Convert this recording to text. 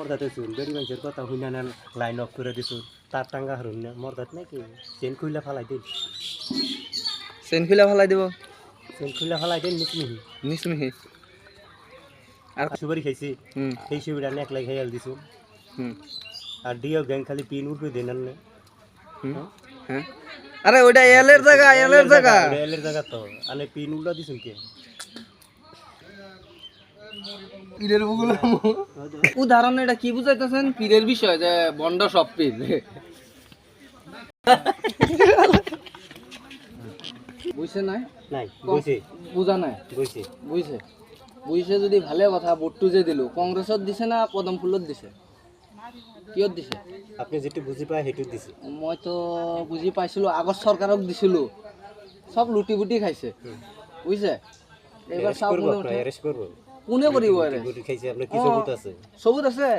মরদাতে শুন বেড়ি মানুষের কথা শুনে না লাইন অফ করে দিছুন তার টাঙ্গা হারুন না মরদাত নাকি চেন খুইলা ফালাই দিন চেন খুলে ফেলাই দিব চেন খুইলা ফালাই দিন নিচমিহি নিসমিহি আর সুপারি খাইছি হুম সেই সুবিধা নেক লাই খাইয়াল দিছুন হুম আর ডিও গ্যাং খালি পিন উঠবে দেন না হুম হ্যাঁ আরে ওইটা এলের জায়গা এলের জায়গা তো আনে পিন উল্টা দিছুন কে পীরের বগুলো উদাহরণ এটা কি বুঝাইতেছেন পীরের বিষয় যে বন্ড সব পীর বুঝছে নাই নাই বইছে বুঝা নাই বইছে বুঝছে বুঝছে যদি ভালে কথা ভোটটো যে দিলো কংগ্রেসত দিছে না পদম ফুলত দিছে কিয়ত দিছে আপনি যেটা বুঝি পায় সেটা দিছে মই তো বুজি পাইছিলো আগৰ চৰকাৰক দিছিলো সব লুটি বুটি খাইছে বুঝছে এবার এরেস্ট চাও করবো কোনে আপনার উঠে এরেস্ট করবো কোনে কৰিব এরে গুটি খাইছে আপনার কি সবুত আছে সবুত আছে